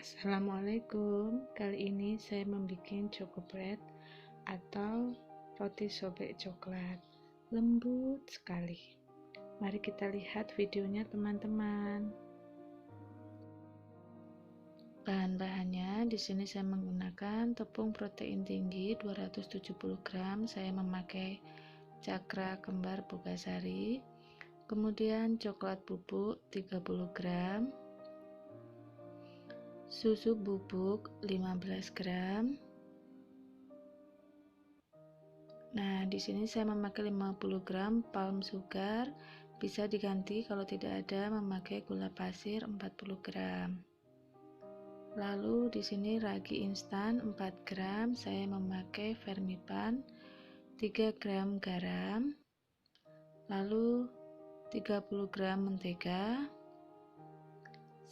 Assalamualaikum. Kali ini saya membuat choco bread atau roti sobek coklat. Lembut sekali. Mari kita lihat videonya teman-teman. Bahan-bahannya di sini saya menggunakan tepung protein tinggi 270 gram. Saya memakai Cakra Kembar Bogasari. Kemudian coklat bubuk 30 gram. Susu bubuk 15 gram. Nah, di sini saya memakai 50 gram palm sugar. Bisa diganti kalau tidak ada memakai gula pasir 40 gram. Lalu di sini ragi instan 4 gram. Saya memakai vermipan 3 gram garam. Lalu 30 gram mentega.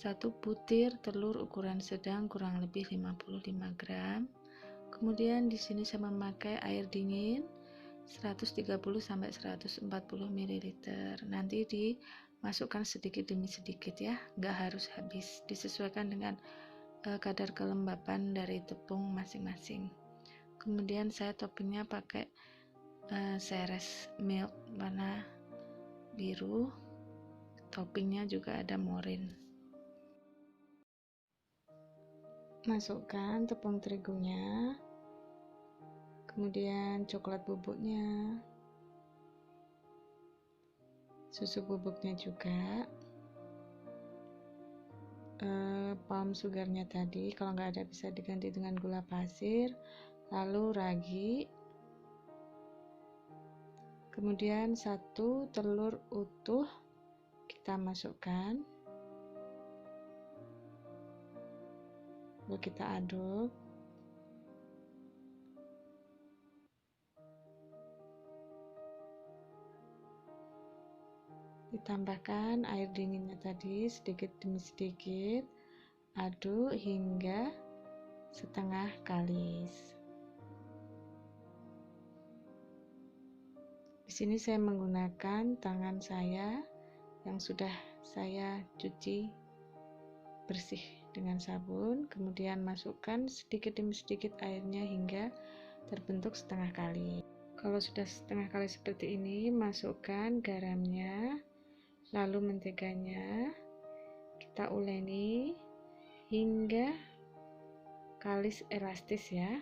1 butir telur ukuran sedang kurang lebih 55 gram. Kemudian di sini saya memakai air dingin 130 sampai 140 ml. Nanti dimasukkan sedikit demi sedikit ya, nggak harus habis, disesuaikan dengan kadar kelembapan dari tepung masing-masing. Kemudian saya toppingnya pakai Ceres milk warna biru. Toppingnya juga ada morin. Masukkan tepung terigunya, kemudian coklat bubuknya, susu bubuknya juga, palm sugarnya tadi, kalau nggak ada bisa diganti dengan gula pasir, lalu ragi, kemudian 1 telur utuh kita masukkan, lalu kita aduk. Ditambahkan air dinginnya tadi sedikit demi sedikit, aduk hingga setengah kalis. Di sini saya menggunakan tangan saya yang sudah saya cuci bersih dengan sabun, kemudian masukkan sedikit demi sedikit airnya hingga terbentuk setengah kali. Kalau sudah setengah kali seperti ini, masukkan garamnya, lalu menteganya, kita uleni hingga kalis elastis ya.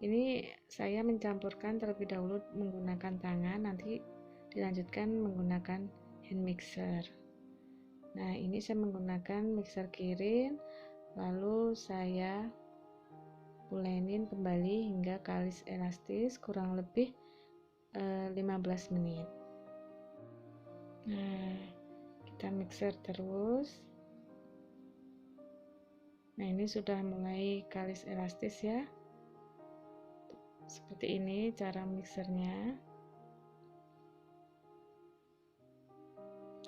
Ini saya mencampurkan terlebih dahulu menggunakan tangan, nanti dilanjutkan menggunakan hand mixer. Nah, ini saya menggunakan mixer kirin, lalu saya ulenin kembali hingga kalis elastis kurang lebih 15 menit. Nah, kita mixer terus. Nah, ini sudah mulai kalis elastis ya. Seperti ini cara mixernya.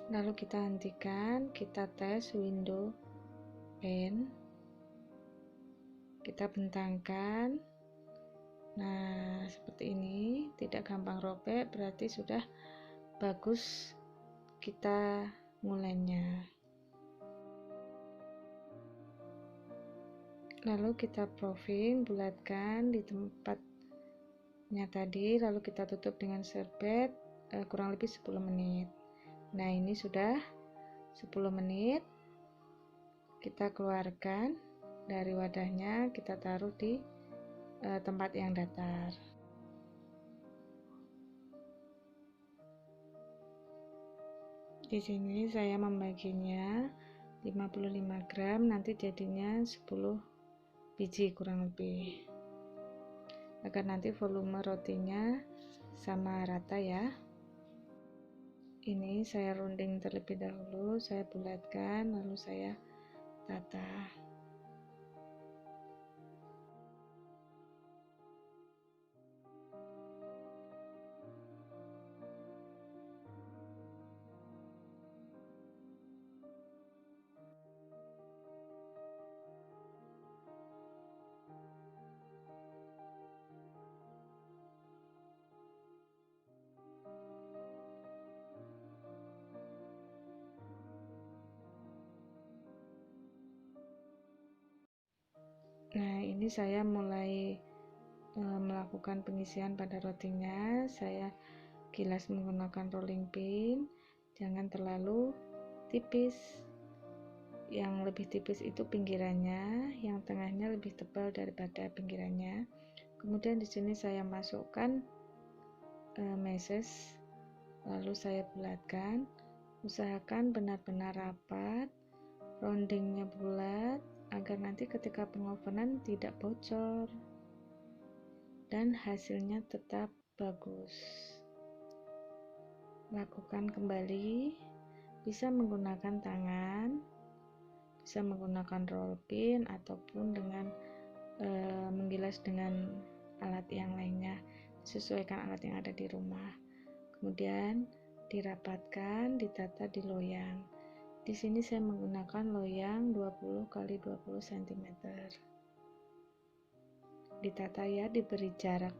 Lalu kita hentikan, kita tes window pane. Kita bentangkan. Nah, seperti ini, tidak gampang robek, berarti sudah bagus kita ngulennya. Lalu kita proofing, bulatkan di tempatnya tadi, lalu kita tutup dengan serbet kurang lebih 10 menit. Nah, ini sudah 10 menit. Kita keluarkan dari wadahnya, kita taruh di tempat yang datar. Di sini saya membaginya 55 gram, nanti jadinya 10 biji kurang lebih, agar nanti volume rotinya sama rata ya. Ini saya runding terlebih dahulu, saya bulatkan, lalu saya tata. ini saya mulai melakukan pengisian pada rotinya. Saya gilas menggunakan rolling pin, jangan terlalu tipis. Yang lebih tipis itu pinggirannya, yang tengahnya lebih tebal daripada pinggirannya. Kemudian di sini saya masukkan meses, lalu saya bulatkan. Usahakan benar-benar rapat, roundingnya bulat, agar nanti ketika pengovenan tidak bocor dan hasilnya tetap bagus. Lakukan kembali, bisa menggunakan tangan, bisa menggunakan roll pin, ataupun dengan menggilas dengan alat yang lainnya. Sesuaikan alat yang ada di rumah. Kemudian dirapatkan, ditata di loyang. Di sini saya menggunakan loyang 20 x 20 cm. Ditata ya, diberi jarak.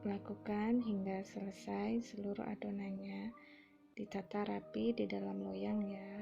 Lakukan hingga selesai seluruh adonannya. Ditata rapi di dalam loyang ya.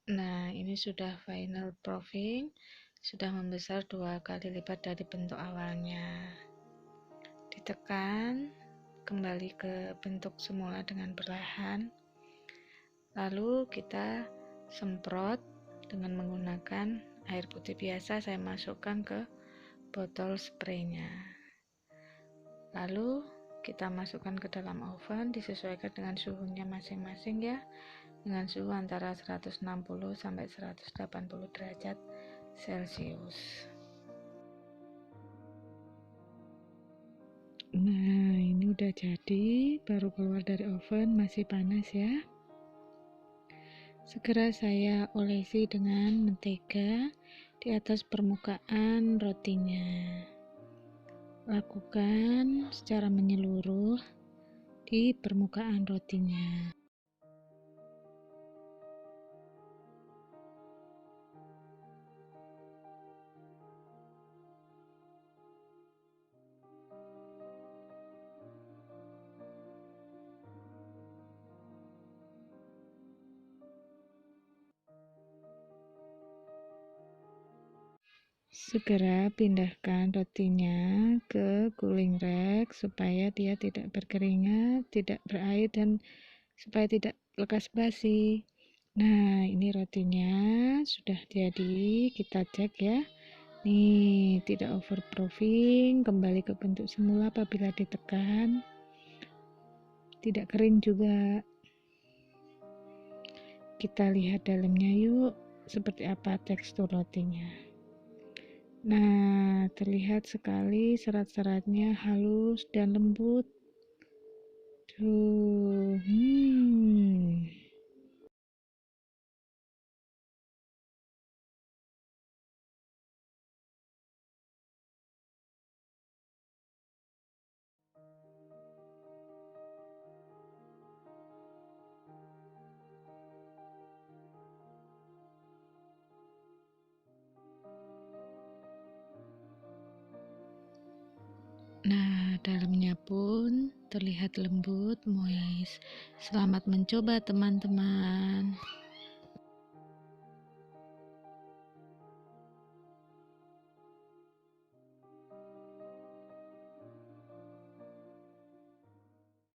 Nah, ini sudah final proofing, sudah membesar 2 kali lipat dari bentuk awalnya. Ditekan kembali ke bentuk semula dengan perlahan, lalu kita semprot dengan menggunakan air putih biasa. Saya masukkan ke botol spraynya, lalu kita masukkan ke dalam oven, disesuaikan dengan suhunya masing-masing ya, dengan suhu antara 160 sampai 180 derajat Celcius. Nah, ini udah jadi, baru keluar dari oven, masih panas ya. Segera saya olesi dengan mentega di atas permukaan rotinya. Lakukan secara menyeluruh di permukaan rotinya. Segera pindahkan rotinya ke cooling rack supaya dia tidak berkeringat, tidak berair, dan supaya tidak lekas basi. Nah, ini rotinya sudah jadi, kita cek ya. Nih, tidak overproofing, kembali ke bentuk semula apabila ditekan. Tidak kering juga. Kita lihat dalamnya yuk, seperti apa tekstur rotinya. Nah, terlihat sekali serat-seratnya halus dan lembut. Tuh, dalamnya pun terlihat lembut, moist. Selamat mencoba teman-teman.